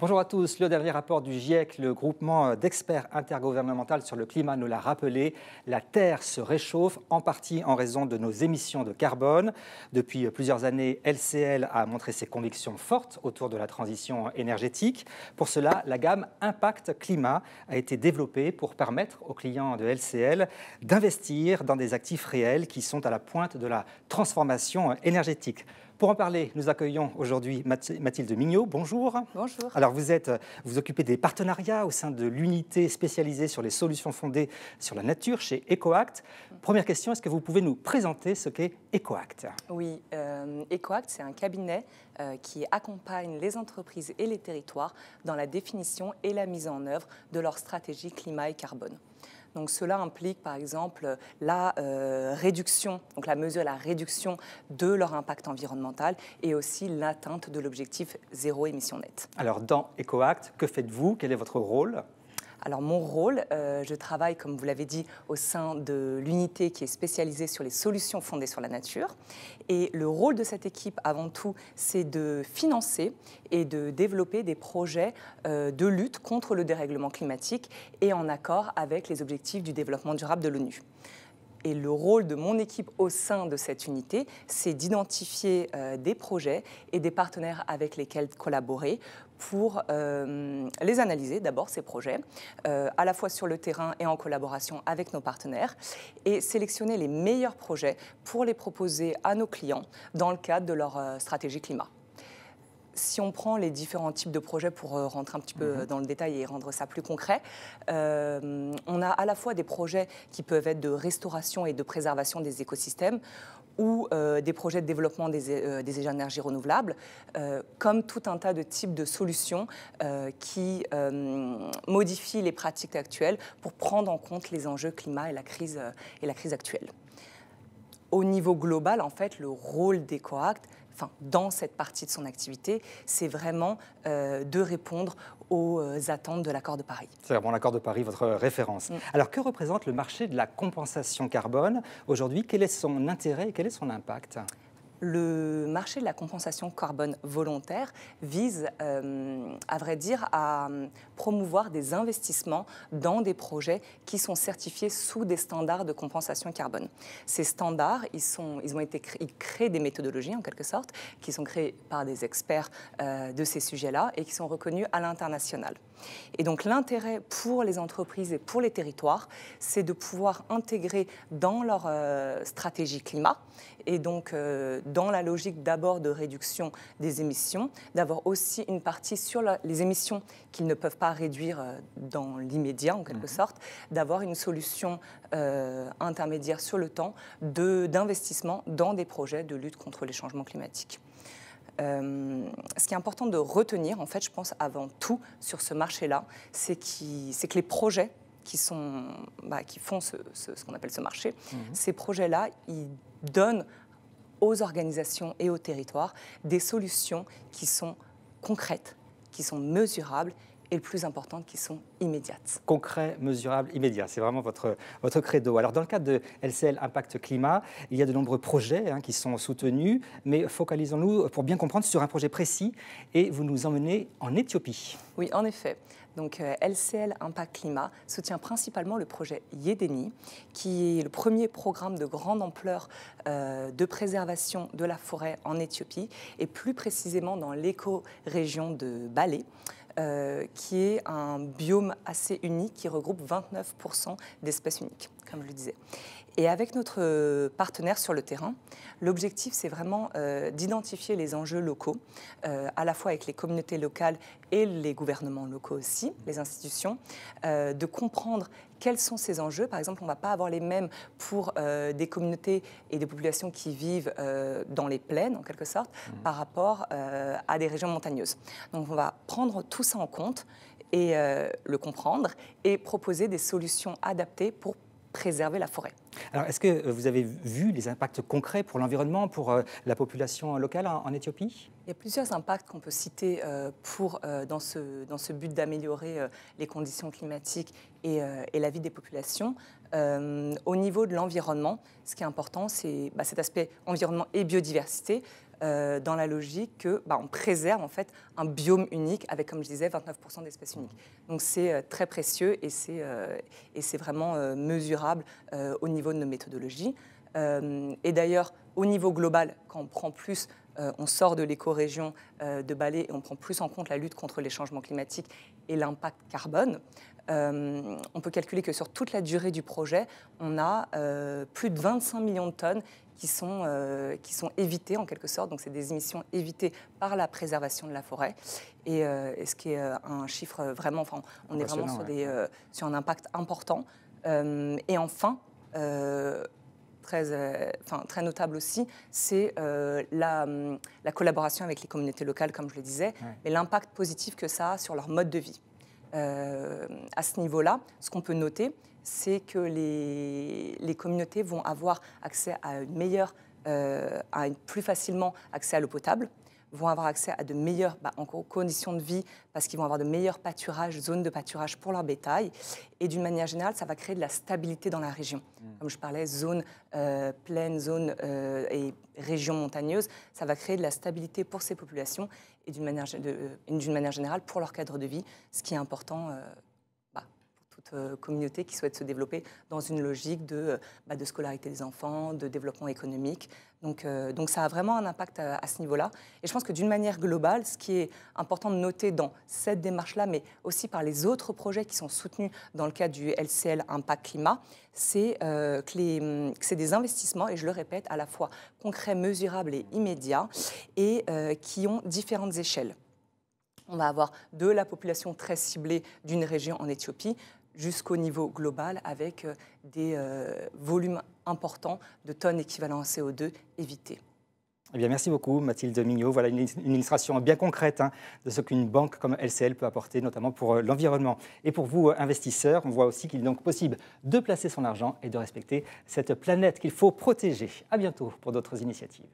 Bonjour à tous. Le dernier rapport du GIEC, le groupement d'experts intergouvernemental sur le climat, nous l'a rappelé. La Terre se réchauffe, en partie en raison de nos émissions de carbone. Depuis plusieurs années, LCL a montré ses convictions fortes autour de la transition énergétique. Pour cela, la gamme Impact Climat a été développée pour permettre aux clients de LCL d'investir dans des actifs réels qui sont à la pointe de la transformation énergétique. Pour en parler, nous accueillons aujourd'hui Mathilde Mignot. Bonjour. Bonjour. Alors vous occupez des partenariats au sein de l'unité spécialisée sur les solutions fondées sur la nature chez EcoAct. Première question, est-ce que vous pouvez nous présenter ce qu'est EcoAct? Oui, EcoAct, c'est un cabinet qui accompagne les entreprises et les territoires dans la définition et la mise en œuvre de leur stratégie climat et carbone. Donc cela implique par exemple la réduction, donc la mesure de la réduction de leur impact environnemental et aussi l'atteinte de l'objectif zéro émission nette. Alors dans EcoAct, que faites-vous? Quel est votre rôle? Alors mon rôle, je travaille, comme vous l'avez dit, au sein de l'unité qui est spécialisée sur les solutions fondées sur la nature. Et le rôle de cette équipe, avant tout, c'est de financer et de développer des projets de lutte contre le dérèglement climatique et en accord avec les objectifs du développement durable de l'ONU. Et le rôle de mon équipe au sein de cette unité, c'est d'identifier des projets et des partenaires avec lesquels collaborer pour les analyser, d'abord ces projets, à la fois sur le terrain et en collaboration avec nos partenaires, et sélectionner les meilleurs projets pour les proposer à nos clients dans le cadre de leur stratégie climat. Si on prend les différents types de projets pour rentrer un petit peu dans le détail et rendre ça plus concret, on a à la fois des projets qui peuvent être de restauration et de préservation des écosystèmes ou des projets de développement des énergies renouvelables, comme tout un tas de types de solutions qui modifient les pratiques actuelles pour prendre en compte les enjeux climat et la crise actuelle. Au niveau global, en fait, le rôle d'EcoAct, dans cette partie de son activité, c'est vraiment de répondre aux attentes de l'accord de Paris. C'est vraiment l'accord de Paris, votre référence. Alors, que représente le marché de la compensation carbone aujourd'hui? Quel est son intérêt et quel est son impact? Le marché de la compensation carbone volontaire vise, à vrai dire, à promouvoir des investissements dans des projets qui sont certifiés sous des standards de compensation carbone. Ces standards, ils créent des méthodologies en quelque sorte, qui sont créées par des experts de ces sujets-là et qui sont reconnus à l'international. Et donc l'intérêt pour les entreprises et pour les territoires, c'est de pouvoir intégrer dans leur stratégie climat et donc dans la logique d'abord de réduction des émissions, d'avoir aussi une partie sur les émissions qu'ils ne peuvent pas réduire dans l'immédiat en quelque sorte, d'avoir une solution intermédiaire sur le temps d'investissement dans des projets de lutte contre les changements climatiques. Ce qui est important de retenir, en fait, je pense avant tout sur ce marché-là, c'est que les projets qui font ce qu'on appelle ce marché, ces projets-là, ils donnent aux organisations et aux territoires des solutions qui sont concrètes, qui sont mesurables et le plus important, qui sont immédiates. Concret, mesurable, immédiat, c'est vraiment votre credo. Alors dans le cadre de LCL Impact Climat, il y a de nombreux projets qui sont soutenus, mais focalisons-nous pour bien comprendre sur un projet précis et vous nous emmenez en Éthiopie. Oui, en effet. Donc LCL Impact Climat soutient principalement le projet Yedeni, qui est le premier programme de grande ampleur de préservation de la forêt en Éthiopie, et plus précisément dans l'éco-région de Balé, qui est un biome assez unique qui regroupe 29% d'espèces uniques, comme je le disais. Et avec notre partenaire sur le terrain, l'objectif, c'est vraiment d'identifier les enjeux locaux, à la fois avec les communautés locales et les gouvernements locaux aussi, les institutions, de comprendre quels sont ces enjeux. Par exemple, on ne va pas avoir les mêmes pour des communautés et des populations qui vivent dans les plaines, en quelque sorte, par rapport à des régions montagneuses. Donc, on va prendre tout ça en compte et le comprendre et proposer des solutions adaptées pour préserver la forêt. Alors, est-ce que vous avez vu les impacts concrets pour l'environnement, pour la population locale en Éthiopie? Il y a plusieurs impacts qu'on peut citer dans ce but d'améliorer les conditions climatiques et la vie des populations. Au niveau de l'environnement, ce qui est important, c'est cet aspect environnement et biodiversité. dans la logique que on préserve en fait un biome unique avec, comme je disais, 29% d'espèces uniques. Donc c'est très précieux et c'est vraiment mesurable au niveau de nos méthodologies. Et d'ailleurs, au niveau global, quand on prend plus, on sort de l'écorégion de Balai et on prend plus en compte la lutte contre les changements climatiques et l'impact carbone, on peut calculer que sur toute la durée du projet, on a plus de 25 millions de tonnes qui sont évitées en quelque sorte. Donc c'est des émissions évitées par la préservation de la forêt. Et ce qui est un chiffre vraiment, enfin, on est vraiment sur un impact important. Et enfin, très notable aussi, c'est la collaboration avec les communautés locales, comme je le disais, mais l'impact positif que ça a sur leur mode de vie. À ce niveau-là, ce qu'on peut noter, c'est que les communautés vont avoir accès à plus facilement accès à l'eau potable, vont avoir accès à de meilleures conditions de vie parce qu'ils vont avoir de meilleurs pâturages, zones de pâturage pour leur bétail. Et d'une manière générale, ça va créer de la stabilité dans la région. Comme je parlais, zone plaine, zone et région montagneuse, ça va créer de la stabilité pour ces populations et d'une manière générale pour leur cadre de vie, ce qui est important pour toute communauté qui souhaite se développer dans une logique de scolarité des enfants, de développement économique. Donc ça a vraiment un impact à ce niveau-là. Et je pense que d'une manière globale, ce qui est important de noter dans cette démarche-là, mais aussi par les autres projets qui sont soutenus dans le cadre du LCL Impact Climat, c'est que c'est des investissements, et je le répète, à la fois concrets, mesurables et immédiats, et qui ont différentes échelles. On va avoir de la population très ciblée d'une région en Éthiopie jusqu'au niveau global avec des volumes importants de tonnes équivalent en CO2 évitées. Eh bien, merci beaucoup Mathilde Mignot. Voilà une illustration bien concrète de ce qu'une banque comme LCL peut apporter, notamment pour l'environnement. Et pour vous, investisseurs, on voit aussi qu'il est donc possible de placer son argent et de respecter cette planète qu'il faut protéger. À bientôt pour d'autres initiatives.